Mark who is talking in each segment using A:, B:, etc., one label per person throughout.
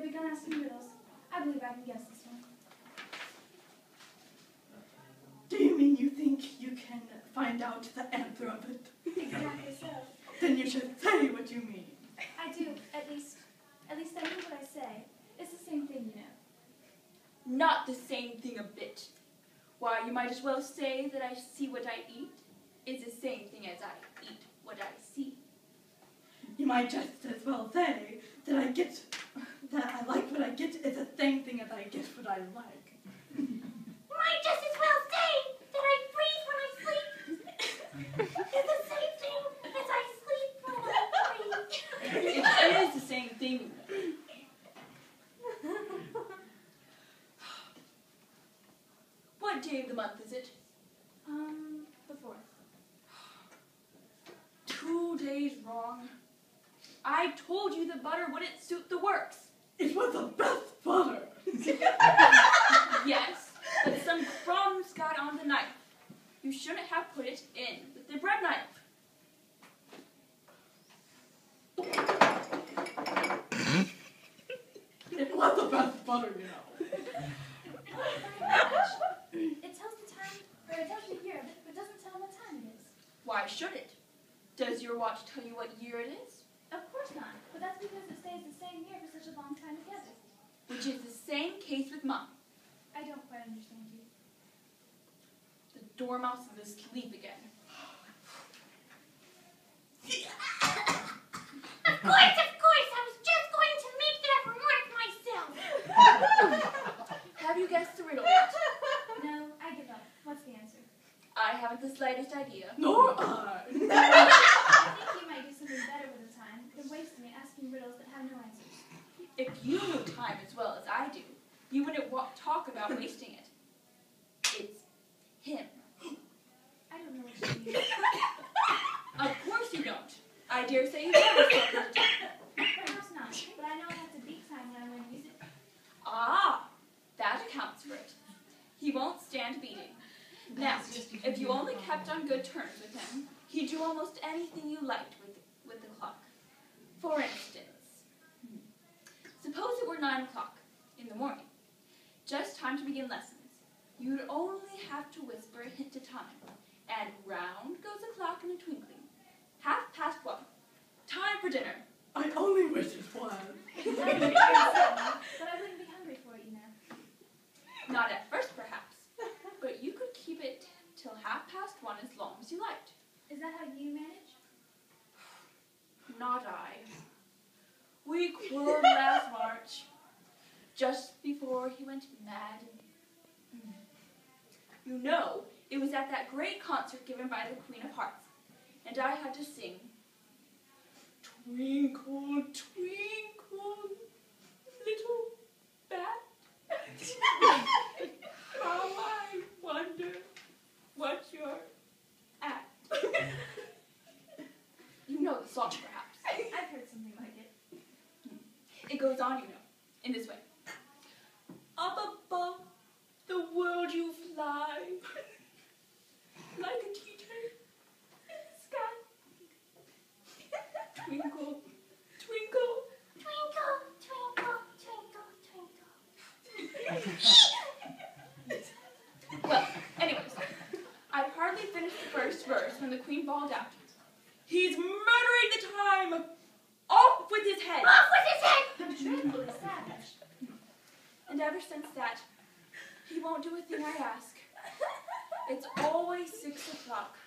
A: you're done asking riddles, I believe I can guess this one.
B: Do you mean you think you can find out the answer of it?
A: Exactly so.
B: Then you should say what you mean.
A: I do, at least I mean what I say. It's the same thing, you know.
C: Not the same thing a bit. Why, you might as well say that I see what I eat is the same thing as I eat what I see.
B: You might just as well say that I like what I get is the same thing as I get what I like.
D: You might just as well say that I breathe when I sleep. It's the same thing as I sleep when I breathe.
C: It is the same thing. What day of the month is it?
A: The 4th.
C: 2 days wrong. I told you the butter wouldn't suit the works.
B: It was the best butter.
C: Yes, but some crumbs got on the knife. You shouldn't have put it in with the bread knife.
B: It was the best butter, you know.
A: It tells the time, or it tells the year, but doesn't tell what time it is.
C: Why should it? Does your watch tell you what year it is?
A: Of course not, but that's because it stays the same year for such a long time together.
C: Which is the same case with mine.
A: I don't quite understand you.
C: The dormouse is asleep again.
D: Of course, I was just going to make that remark myself.
C: Have you guessed the riddle yet?
A: No, I give up. What's the answer?
C: I haven't the slightest idea.
B: Nor I.
A: I think you might do something better with the time than wasting it asking riddles that have no answers.
C: If you knew time as well as I do, you wouldn't talk about wasting it. It's him.
A: I don't know what you mean.
C: Of course you don't. I dare say you've never spoken of time.
A: Perhaps not, but I know I have to beat time when I learn to use it.
C: Ah, that accounts for it. He won't stand beating. Now, if you only kept on good terms with him, he'd do almost anything you liked with the clock. For instance, suppose it were 9 o'clock in the morning, just time to begin lessons. You'd only have to whisper a hint to time, and round goes the clock in a twinkling. 1:30. Time for dinner.
B: I only wish it was.
A: But I wouldn't be hungry for it, you know.
C: Not at first, perhaps, but you could keep it till 1:30 as long as you liked.
A: Is that how you manage?
C: Not I. We quarreled last March, just before he went mad. You know, it was at that great concert given by the Queen of Hearts, and I had to sing, "Twinkle, twinkle, little bat, how I wonder what you're at." You know the song, perhaps.
A: I've heard something like it.
C: It goes on, you know, in this way. Up above the world you fly, like a teeter in the sky. Twinkle, twinkle,
D: Twinkle, twinkle, twinkle, twinkle.
C: Well, anyways, I'd hardly finished the first verse when the Queen bawled out, "He's murdering the time! Off with his head!"
D: Off with his head!
A: I'm dreadfully savage.
C: And ever since that, he won't do a thing I ask. It's always 6 o'clock.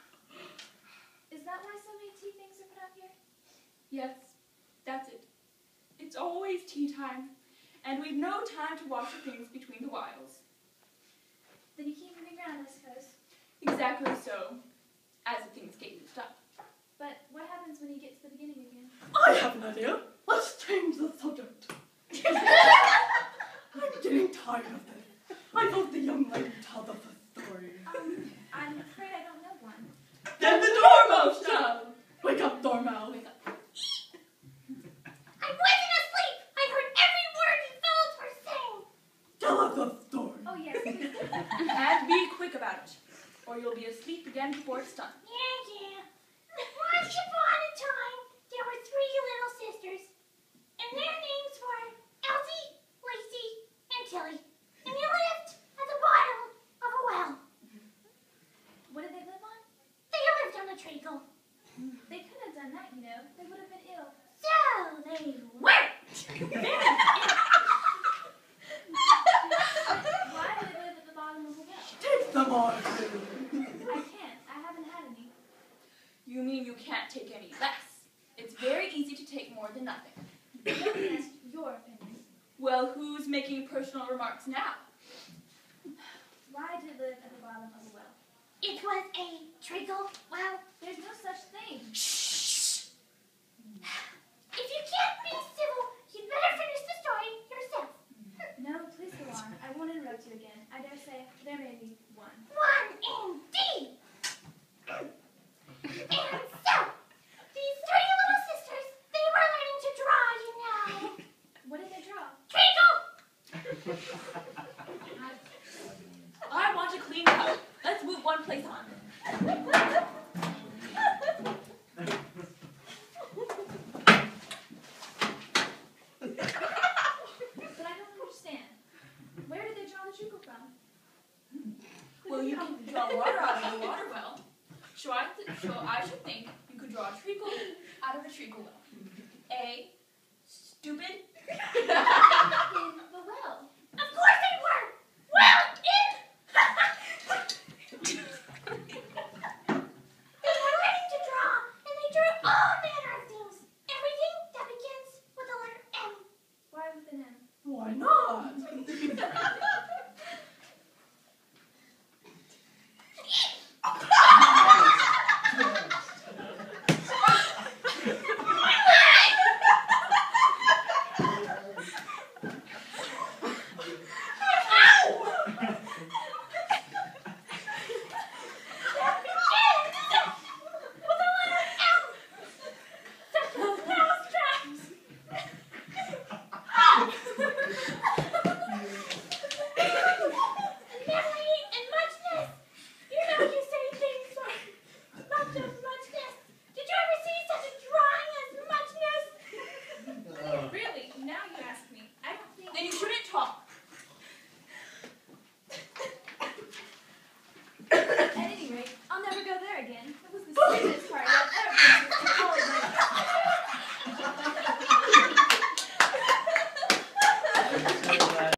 A: Is that why so many tea things are put out here?
C: Yes, that's it. It's always tea time, and we've no time to wash the things between the whiles.
A: Then you keep moving around, I suppose.
C: Exactly so, as the things get used up.
A: But what happens when you get to the beginning again?
B: I have an idea. Let's change the subject. I'm getting tired of this. I hope the young lady tells us a story.
A: I'm afraid I don't know one.
B: Then the dormouse shall. Wake up, dormouse.
C: Wake up.
D: I wasn't asleep! I heard every word you fellows were saying!
B: Tell us a story.
A: Oh, yes, please.
C: And be quick about it, or you'll be asleep again before it's done.
D: Yeah. Once upon a time, there were 3 little sisters, and their names were Elsie,
A: Why do they live at the bottom of the well?
B: Take them all.
A: I can't. I haven't had any.
C: You mean you can't take any less? It's very easy to take more than nothing.
A: Let me ask your opinion.
C: Well, who's making personal remarks now?
A: Why did it live at the bottom of the well?
D: It was a trickle well.
A: There's no such thing.
D: Shh! If you can't be civil, you'd better finish the story yourself.
A: No, please go on. I won't interrupt you again. I dare say there may be one.
D: One indeed! And so, these three little sisters, they were learning to draw, you know.
A: What did they draw?
D: Treacle!
C: I want a clean cut. Let's move one place on.
A: But I don't understand. Where did they draw the treacle from?
C: Well, you can draw water out of a water well. So I should think you could draw a treacle out of a treacle well. A. Stupid.
A: In the well.
D: Of course they were! Well, they were learning to draw, and they drew all manner of things. Everything that begins with the letter M.
A: Why with an M?
B: Why not?